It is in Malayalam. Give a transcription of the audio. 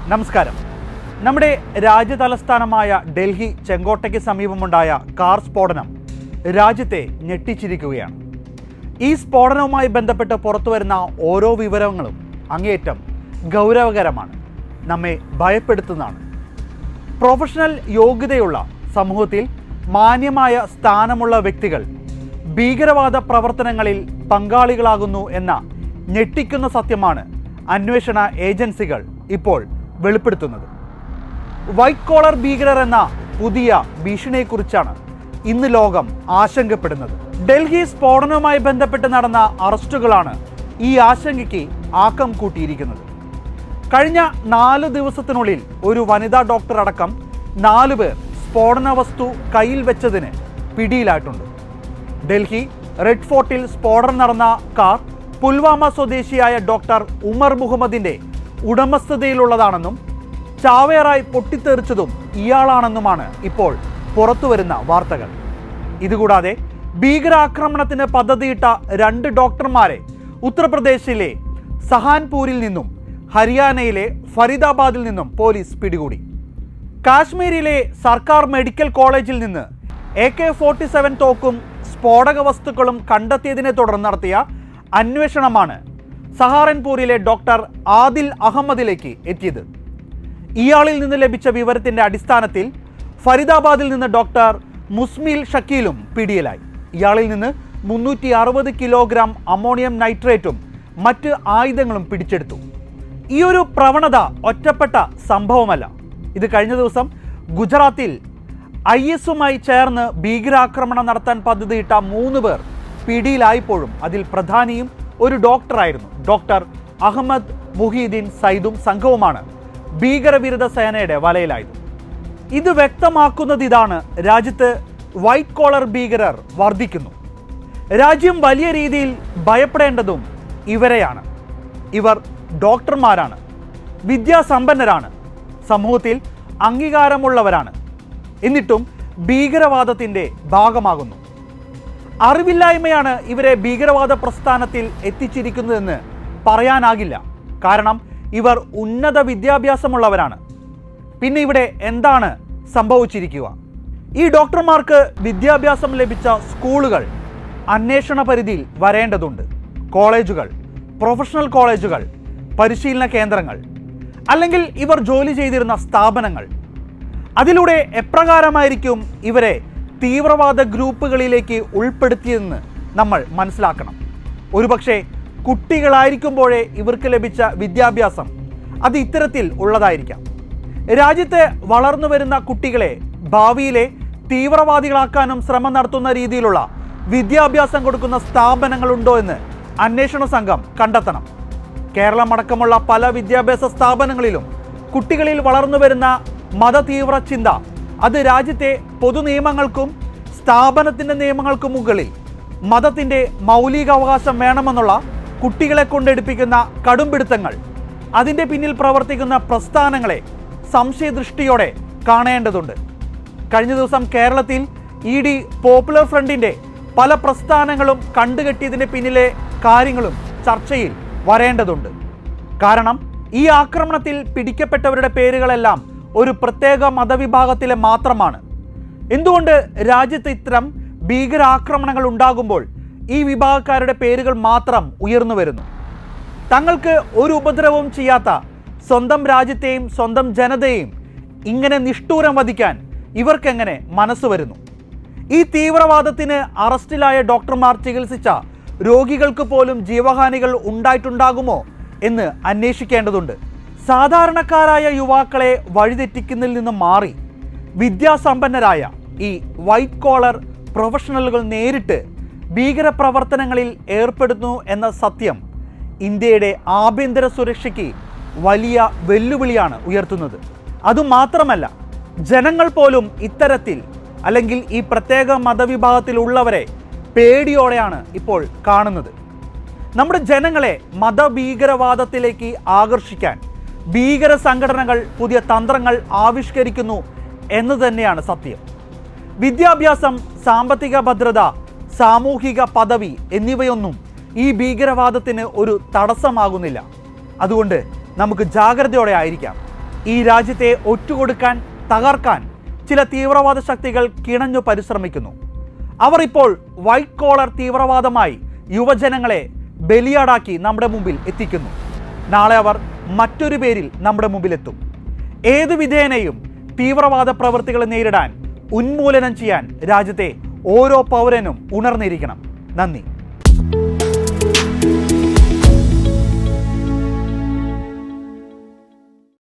നമസ്കാരം. നമ്മുടെ രാജ്യതലസ്ഥാനമായ ഡൽഹി ചെങ്കോട്ടയ്ക്ക് സമീപമുണ്ടായ കാർ സ്ഫോടനം രാജ്യത്തെ ഞെട്ടിച്ചിരിക്കുകയാണ്. ഈ സ്ഫോടനവുമായി ബന്ധപ്പെട്ട് പുറത്തുവരുന്ന ഓരോ വിവരങ്ങളും അങ്ങേയറ്റം ഗൗരവകരമാണ്, നമ്മെ ഭയപ്പെടുത്തുന്നതാണ്. പ്രൊഫഷണൽ യോഗ്യതയുള്ള സമൂഹത്തിൽ മാന്യമായ സ്ഥാനമുള്ള വ്യക്തികൾ ഭീകരവാദ പ്രവർത്തനങ്ങളിൽ പങ്കാളികളാകുന്നു എന്ന ഞെട്ടിക്കുന്ന സത്യമാണ് അന്വേഷണ ഏജൻസികൾ ഇപ്പോൾ വെളിപ്പെടുത്തുന്നത്. വൈറ്റ് കോളർ ഭീകരർ എന്ന പുതിയ ഭീഷണിയെക്കുറിച്ചാണ് ഇന്ന് ലോകം ആശങ്കപ്പെടുന്നത്. ഡൽഹി സ്ഫോടനവുമായി ബന്ധപ്പെട്ട് നടന്ന അറസ്റ്റുകളാണ് ഈ ആശങ്കയ്ക്ക് ആക്കം കൂട്ടിയിരിക്കുന്നത്. കഴിഞ്ഞ 4 ദിവസത്തിനുള്ളിൽ ഒരു വനിതാ ഡോക്ടർ അടക്കം 4 പേർ സ്ഫോടന വസ്തു കയ്യിൽ വെച്ചതിന് പിടിയിലായിട്ടുണ്ട്. ഡൽഹി റെഡ് ഫോർട്ടിൽ സ്ഫോടനം നടന്ന കാർ പുൽവാമ സ്വദേശിയായ ഡോക്ടർ ഉമർ മുഹമ്മദിന്റെ ഉടമസ്ഥതയിലുള്ളതാണെന്നും ചാവേറായി പൊട്ടിത്തെറിച്ചതും ഇയാളാണെന്നുമാണ് ഇപ്പോൾ പുറത്തുവരുന്ന വാർത്തകൾ. ഇതുകൂടാതെ ഭീകരാക്രമണത്തിന് പദ്ധതിയിട്ട 2 ഡോക്ടർമാരെ ഉത്തർപ്രദേശിലെ സഹാൻപൂരിൽ നിന്നും ഹരിയാനയിലെ ഫരീദാബാദിൽ നിന്നും പോലീസ് പിടികൂടി. കാശ്മീരിലെ സർക്കാർ മെഡിക്കൽ കോളേജിൽ നിന്ന് AK-47 തോക്കും സ്ഫോടക വസ്തുക്കളും കണ്ടെത്തിയതിനെ തുടർന്ന് നടത്തിയ അന്വേഷണമാണ് സഹാറൻപൂരിലെ ഡോക്ടർ ആദിൽ അഹമ്മദിലേക്ക് എത്തിയത്. ഇയാളിൽ നിന്ന് ലഭിച്ച വിവരത്തിന്റെ അടിസ്ഥാനത്തിൽ ഫരീദാബാദിൽ നിന്ന് ഡോക്ടർ മുസ്മിൽ ഷക്കീലും പിടിയിലായി. ഇയാളിൽ നിന്ന് 360 കിലോഗ്രാം അമോണിയം നൈട്രേറ്റും മറ്റ് ആയുധങ്ങളും പിടിച്ചെടുത്തു. ഈ ഒരു പ്രവണത ഒറ്റപ്പെട്ട സംഭവമല്ല. ഇത് കഴിഞ്ഞ ദിവസം ഗുജറാത്തിൽ IS-മായി ചേർന്ന് ഭീകരാക്രമണം നടത്താൻ പദ്ധതിയിട്ട 3 പേർ പിടിയിലായപ്പോഴും അതിൽ പ്രധാനിയും ഒരു ഡോക്ടറായിരുന്നു. ഡോക്ടർ അഹമ്മദ് മുഹീദ്ദീൻ സയ്യിദും സംഘവുമാണ് ഭീകരവിരുദ്ധ സേനയുടെ വലയിലായത്. ഇത് വ്യക്തമാക്കുന്നത് ഇതാണ്: രാജ്യത്ത് വൈറ്റ് കോളർ ഭീകരർ വർദ്ധിക്കുന്നു. രാജ്യം വലിയ രീതിയിൽ ഭയപ്പെടേണ്ടതും ഇവരെയാണ്. ഇവർ ഡോക്ടർമാരാണ്, വിദ്യാസമ്പന്നരാണ്, സമൂഹത്തിൽ അംഗീകാരമുള്ളവരാണ്. എന്നിട്ടും ഭീകരവാദത്തിൻ്റെ ഭാഗമാകുന്നു. അറിവില്ലായ്മയാണ് ഇവരെ ഭീകരവാദ പ്രസ്ഥാനത്തിൽ എത്തിച്ചിരിക്കുന്നതെന്ന് പറയാനാകില്ല. കാരണം ഇവർ ഉന്നത വിദ്യാഭ്യാസമുള്ളവരാണ്. പിന്നെ ഇവിടെ എന്താണ് സംഭവിച്ചിരിക്കുക? ഈ ഡോക്ടർമാർക്ക് വിദ്യാഭ്യാസം ലഭിച്ച സ്കൂളുകൾ അന്വേഷണ പരിധിയിൽ വരേണ്ടതുണ്ട്. കോളേജുകൾ, പ്രൊഫഷണൽ കോളേജുകൾ, പരിശീലന കേന്ദ്രങ്ങൾ, അല്ലെങ്കിൽ ഇവർ ജോലി ചെയ്തിരുന്ന സ്ഥാപനങ്ങൾ. അതിലൂടെ എപ്രകാരമായിരിക്കും ഇവരെ തീവ്രവാദ ഗ്രൂപ്പുകളിലേക്ക് ഉൾപ്പെടുത്തിയതെന്ന് നമ്മൾ മനസ്സിലാക്കണം. ഒരുപക്ഷെ കുട്ടികളായിരിക്കുമ്പോഴേ ഇവർക്ക് ലഭിച്ച വിദ്യാഭ്യാസം അത് ഇത്തരത്തിൽ ഉള്ളതായിരിക്കാം. രാജ്യത്തെ വളർന്നു വരുന്ന കുട്ടികളെ ഭാവിയിലെ തീവ്രവാദികളാക്കാനും ശ്രമം നടത്തുന്ന രീതിയിലുള്ള വിദ്യാഭ്യാസം കൊടുക്കുന്ന സ്ഥാപനങ്ങളുണ്ടോ എന്ന് അന്വേഷണ സംഘം കണ്ടെത്തണം. കേരളമടക്കമുള്ള പല വിദ്യാഭ്യാസ സ്ഥാപനങ്ങളിലും കുട്ടികളിൽ വളർന്നു വരുന്ന മതതീവ്ര ചിന്ത അത് രാജ്യത്തെ പൊതു നിയമങ്ങൾക്കും സ്ഥാപനത്തിൻ്റെ നിയമങ്ങൾക്കും മുകളിൽ മതത്തിൻ്റെ മൗലികാവകാശം വേണമെന്നുള്ള കുട്ടികളെ കൊണ്ടെടുപ്പിക്കുന്ന കടുംപിടുത്തങ്ങൾ, അതിൻ്റെ പിന്നിൽ പ്രവർത്തിക്കുന്ന പ്രസ്ഥാനങ്ങളെ സംശയദൃഷ്ടിയോടെ കാണേണ്ടതുണ്ട്. കഴിഞ്ഞ ദിവസം കേരളത്തിൽ ED പോപ്പുലർ ഫ്രണ്ടിൻ്റെ പല പ്രസ്ഥാനങ്ങളും കണ്ടുകെട്ടിയതിൻ്റെ പിന്നിലെ കാര്യങ്ങളും ചർച്ചയിൽ വരേണ്ടതുണ്ട്. കാരണം ഈ ആക്രമണത്തിൽ പിടിക്കപ്പെട്ടവരുടെ പേരുകളെല്ലാം ഒരു പ്രത്യേക മതവിഭാഗത്തിലെ മാത്രമാണ്. എന്തുകൊണ്ട് രാജ്യത്ത് ഇത്തരം ഭീകരാക്രമണങ്ങൾ ഉണ്ടാകുമ്പോൾ ഈ വിഭാഗക്കാരുടെ പേരുകൾ മാത്രം ഉയർന്നു വരുന്നു? തങ്ങൾക്ക് ഒരു ഉപദ്രവവും ചെയ്യാത്ത സ്വന്തം രാജ്യത്തെയും സ്വന്തം ജനതയെയും ഇങ്ങനെ നിഷ്ഠൂരം വധിക്കാൻ ഇവർക്കെങ്ങനെ മനസ്സ് വരുന്നു? ഈ തീവ്രവാദത്തിന് അറസ്റ്റിലായ ഡോക്ടർമാർ ചികിത്സിച്ച രോഗികൾക്ക് പോലും ജീവഹാനികൾ ഉണ്ടായിട്ടുണ്ടാകുമോ എന്ന് അന്വേഷിക്കേണ്ടതുണ്ട്. സാധാരണക്കാരായ യുവാക്കളെ വഴിതെറ്റിക്കുന്നതിൽ നിന്ന് മാറി വിദ്യാസമ്പന്നരായ ഈ വൈറ്റ് കോളർ പ്രൊഫഷണലുകൾ നേരിട്ട് ഭീകരപ്രവർത്തനങ്ങളിൽ ഏർപ്പെടുന്നു എന്ന സത്യം ഇന്ത്യയുടെ ആഭ്യന്തര സുരക്ഷയ്ക്ക് വലിയ വെല്ലുവിളിയാണ് ഉയർത്തുന്നത്. അതുമാത്രമല്ല, ജനങ്ങൾ പോലും ഇത്തരത്തിൽ അല്ലെങ്കിൽ ഈ പ്രത്യേക മതവിഭാഗത്തിലുള്ളവരെ പേടിയോടെയാണ് ഇപ്പോൾ കാണുന്നത്. നമ്മുടെ ജനങ്ങളെ മതഭീകരവാദത്തിലേക്ക് ആകർഷിക്കാൻ ഭീകര സംഘടനകൾ പുതിയ തന്ത്രങ്ങൾ ആവിഷ്കരിക്കുന്നു എന്ന് തന്നെയാണ് സത്യം. വിദ്യാഭ്യാസം, സാമ്പത്തിക ഭദ്രത, സാമൂഹിക പദവി എന്നിവയൊന്നും ഈ ഭീകരവാദത്തിന് ഒരു തടസ്സമാകുന്നില്ല. അതുകൊണ്ട് നമുക്ക് ജാഗ്രതയോടെ ആയിരിക്കാം. ഈ രാജ്യത്തെ ഒറ്റുകൊടുക്കാൻ, തകർക്കാൻ ചില തീവ്രവാദ ശക്തികൾ കിണഞ്ഞു പരിശ്രമിക്കുന്നു. അവർ ഇപ്പോൾ വൈറ്റ് കോളർ തീവ്രവാദമായി യുവജനങ്ങളെ ബലിയാടാക്കി നമ്മുടെ മുമ്പിൽ എത്തിക്കുന്നു. നാളെ അവർ മറ്റൊരു പേരിൽ നമ്മുടെ മുമ്പിലെത്തും. ഏതു വിധേനയും തീവ്രവാദ പ്രവൃത്തികളെ നേരിടാൻ, ഉന്മൂലനം ചെയ്യാൻ രാജ്യത്തെ ഓരോ പൗരനും ഉണർന്നിരിക്കണം. നന്ദി.